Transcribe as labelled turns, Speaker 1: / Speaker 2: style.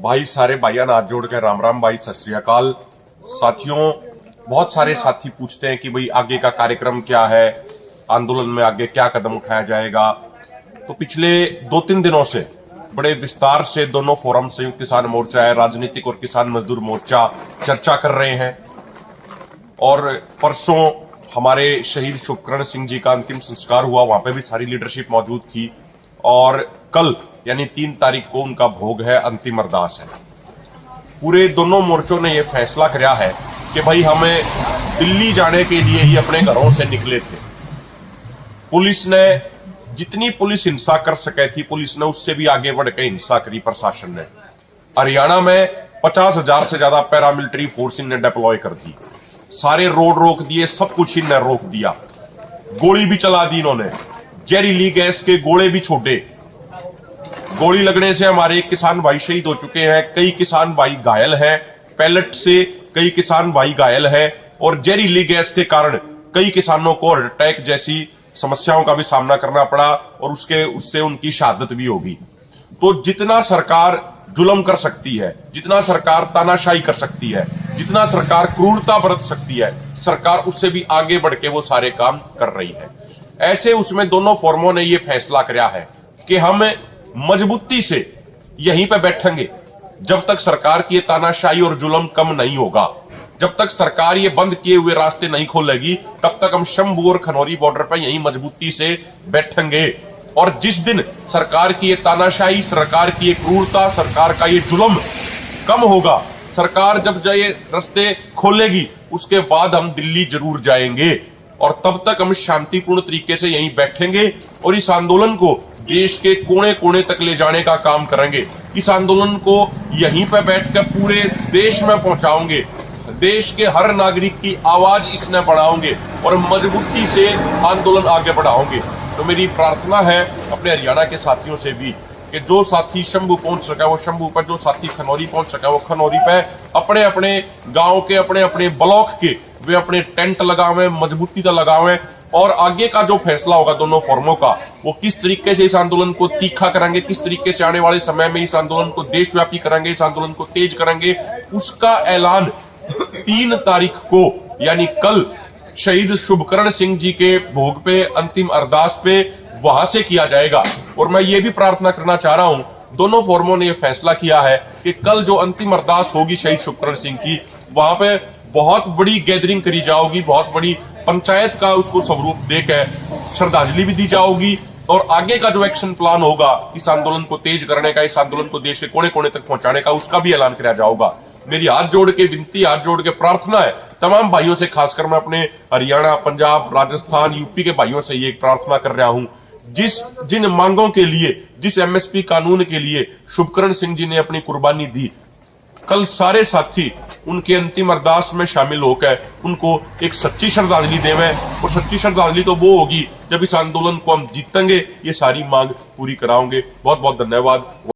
Speaker 1: भाई सारे भाइयों हाथ जोड़ के राम राम भाई, सत श्री अकाल। साथियों, बहुत सारे साथी पूछते हैं कि भाई आगे का कार्यक्रम क्या है, आंदोलन में आगे क्या कदम उठाया जाएगा। तो पिछले 2-3 दिनों से बड़े विस्तार से दोनों फोरम, संयुक्त किसान मोर्चा है, राजनीतिक और किसान मजदूर मोर्चा चर्चा कर रहे हैं। और परसों हमारे शहीद शुभकरण सिंह जी का अंतिम संस्कार हुआ, वहां पे भी सारी लीडरशिप मौजूद थी। और कल यानी 3 तारीख को उनका भोग है, अंतिम अरदास है। पूरे दोनों मोर्चों ने यह फैसला किया है कि भाई हमें दिल्ली जाने के लिए ही अपने घरों से निकले थे। पुलिस ने जितनी पुलिस हिंसा कर सके थी, पुलिस ने उससे भी आगे बढ़ के हिंसा करी प्रशासन ने। हरियाणा में 50,000 से ज्यादा पैरामिलिट्री फोर्स इनने डिप्लॉय कर दी, सारे रोड रोक दिए, सब कुछ इनने रोक दिया। गोली भी चला दी इन्होंने, जहरीली गैस के गोले भी छोड़े। गोली लगने से हमारे किसान भाई शहीद हो चुके हैं, कई किसान भाई घायल हैं, पैलेट से कई किसान भाई घायल हैं, और जहरीली गैस के कारण कई किसानों को हार्ट अटैक जैसी समस्याओं का भी सामना करना पड़ा और उससे उनकी शहादत भी होगी। तो जितना सरकार जुल्म कर सकती है, जितना सरकार तानाशाही कर सकती है, जितना सरकार क्रूरता बरत सकती है, सरकार उससे भी आगे बढ़ के वो सारे काम कर रही है। ऐसे उसमें दोनों फोरमों ने ये फैसला किया है कि हम मजबूती से यहीं पे बैठेंगे जब तक सरकार की तानाशाही और जुल्म कम नहीं होगा। जब तक सरकार ये बंद किए हुए रास्ते नहीं खोलेगी, तब तक हम शंभू और खनौरी बॉर्डर पर यहीं मजबूती से बैठेंगे। और जिस दिन सरकार की ये तानाशाही, सरकार की ये क्रूरता, सरकार का ये जुल्म कम होगा, सरकार जब ये रास्ते खोलेगी, उसके बाद हम दिल्ली जरूर जाएंगे। और तब तक हम शांतिपूर्ण तरीके से यहीं बैठेंगे और इस आंदोलन को देश के कोने कोने तक ले जाने का काम करेंगे। इस आंदोलन को यहीं पर बैठकर पूरे देश में पहुंचाओगे, देश के हर नागरिक की आवाज इसने बढ़ाओगे और मजबूती से आंदोलन आगे बढ़ाओगे। तो मेरी प्रार्थना है अपने हरियाणा के साथियों से भी कि जो साथी शंभू पहुंच सका वो शंभू पर, जो साथी खनौरी पहुंच सका वो खनौरी पे, अपने अपने गांव के, अपने अपने ब्लॉक के वे अपने टेंट लगावे, मजबूती से लगावे। और आगे का जो फैसला होगा दोनों फोरमों का, वो किस तरीके से इस आंदोलन को तीखा करेंगे, किस तरीके से आने वाले समय में इस आंदोलन को देशव्यापी करेंगे, इस आंदोलन को तेज करेंगे, उसका ऐलान 3 तारीख को यानी कल शहीद शुभकरण सिंह जी के भोग पे, अंतिम अरदास पे, वहां से किया जाएगा। और मैं ये भी प्रार्थना करना चाह रहा हूं, दोनों फोरमों ने यह फैसला किया है कि कल जो अंतिम अरदास होगी शहीद शुभकरण सिंह की, वहां पे बहुत बड़ी गैदरिंग करी जाओगी, बहुत बड़ी पंचायत का उसको स्वरूप देकर श्रद्धांजलि भी दी जाओगी। और आगे का जो एक्शन प्लान होगा इस आंदोलन को तेज करने का, इस आंदोलन को देश के कोने कोने तक पहुंचाने का, उसका भी ऐलान किया जाएगा। मेरी हाथ जोड़ के विनती, हाथ जोड़ के प्रार्थना है तमाम भाइयों से, खासकर मैं अपने हरियाणा, पंजाब, राजस्थान, यूपी के भाइयों से ये प्रार्थना कर रहा हूं, जिन मांगों के लिए, जिस एमएसपी कानून के लिए शुभकरण सिंह जी ने अपनी कुर्बानी दी, कल सारे साथी उनके अंतिम अरदास में शामिल होकर उनको एक सच्ची श्रद्धांजलि देवें। और सच्ची श्रद्धांजलि तो वो होगी जब इस आंदोलन को हम जीतेंगे, ये सारी मांग पूरी कराओगे। बहुत बहुत धन्यवाद।